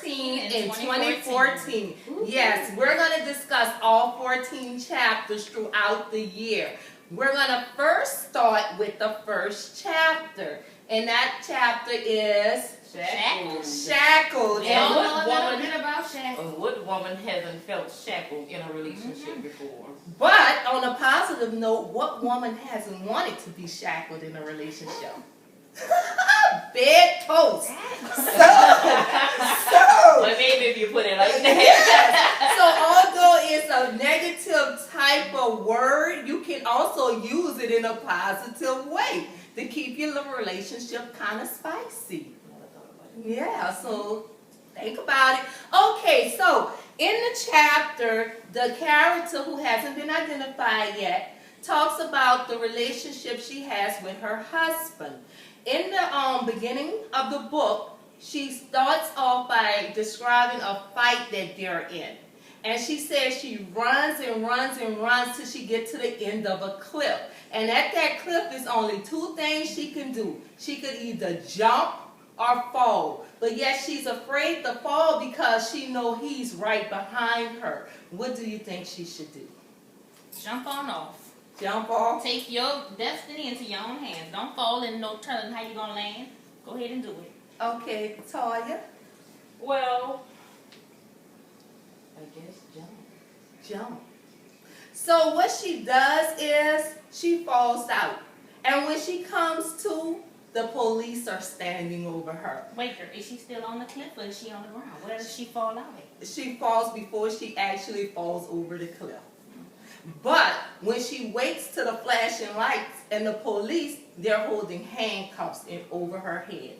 13 and 2014. Yes, we're going to discuss all 14 chapters throughout the year. We're going to first start with the first chapter, and that chapter is Shackled. Shackled. And what woman hasn't felt shackled in a relationship before? But on a positive note, what woman hasn't wanted to be shackled in a relationship? Bed toast. But maybe if you put it like that. So although it's a negative type of word, you can also use it in a positive way to keep your relationship kind of spicy. Yeah, so think about it. Okay, so in the chapter, the character who hasn't been identified yet talks about the relationship she has with her husband. In the beginning of the book, she starts off by describing a fight that they're in. And she says she runs and runs and runs till she gets to the end of a cliff. And at that cliff, there's only two things she can do. She could either jump or fall. But yet she's afraid to fall because she knows he's right behind her. What do you think she should do? Jump on off. Jump off? Take your destiny into your own hands. Don't fall in no telling how you're going to land. Go ahead and do it. Okay, Toya? Well, I guess jump. Jump. So what she does is she falls out. And when she comes to, the police are standing over her. Wait, is she still on the cliff or is she on the ground? Where does she fall out at? She falls before she actually falls over the cliff. But when she waits to the flashing lights and the police, they're holding handcuffs over her head.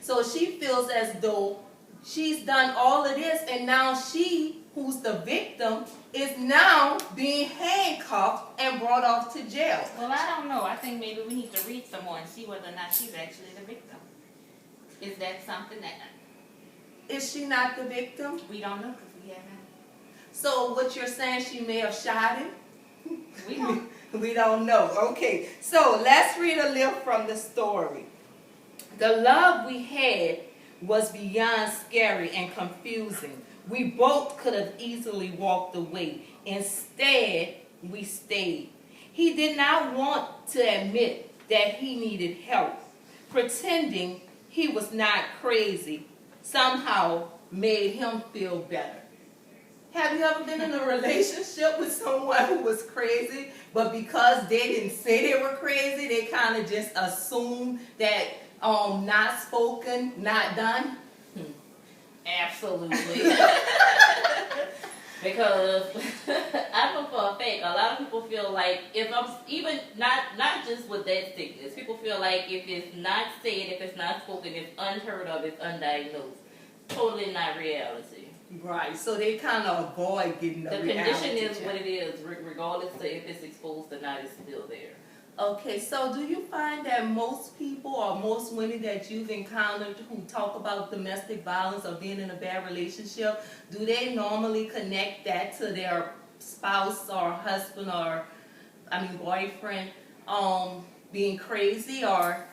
So she feels as though she's done all of this, and now she, who's the victim, is now being handcuffed and brought off to jail. Well, I don't know. I think maybe we need to read some more and see whether or not she's actually the victim. Is that something that... Is she not the victim? We don't know because we haven't. So what you're saying, she may have shot him? We don't. We don't know. Okay, so let's read a little from the story. The love we had was beyond scary and confusing. We both could have easily walked away. Instead, we stayed. He did not want to admit that he needed help. Pretending he was not crazy somehow made him feel better. Have you ever been in a relationship with someone who was crazy, but because they didn't say they were crazy, they kind of just assumed that not spoken, not done? Absolutely. Because I know for a fact, a lot of people feel like if I'm even not just with that sickness, people feel like if it's not said, if it's not spoken, it's unheard of, it's undiagnosed. Totally not reality. Right, so they kind of avoid getting the reality condition is check. what it is, regardless of if it's exposed or not, it's still there. Okay, so do you find that most people or most women that you've encountered who talk about domestic violence or being in a bad relationship, do they normally connect that to their spouse or husband or, boyfriend being crazy or?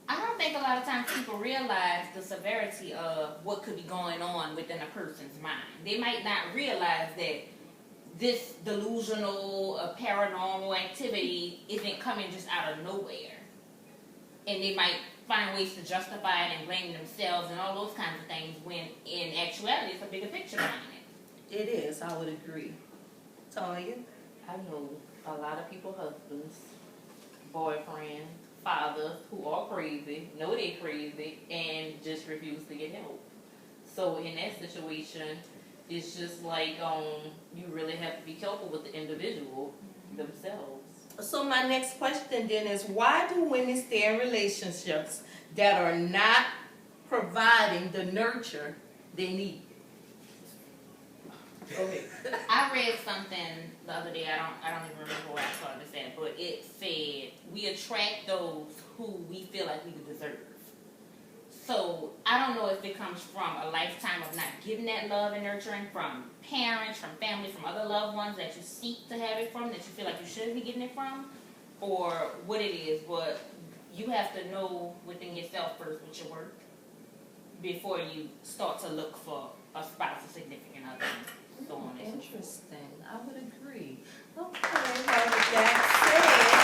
I don't think a lot of times people realize the severity of what could be going on within a person's mind. They might not realize that this delusional, paranormal activity isn't coming just out of nowhere. And they might find ways to justify it and blame themselves and all those kinds of things when in actuality it's a bigger picture behind it. It is, I would agree. Toya? I know a lot of people, husbands, boyfriends, fathers who are crazy, know they're crazy, and just refuse to get help. So in that situation, it's just like you really have to be careful with the individual themselves. So my next question then is, why do women stay in relationships that are not providing the nurture they need? Okay. I read something the other day, I don't even remember where I saw this at, but it said, we attract those who we feel like we deserve. So I don't know if it comes from a lifetime of not getting that love and nurturing from parents, from family, from other loved ones that you seek to have it from, that you feel like you should be getting it from, or what it is, but you have to know within yourself first what your worth. before you start to look for a spouse or significant other, and so on and so forth. Interesting. I would agree. Okay, well, with that said,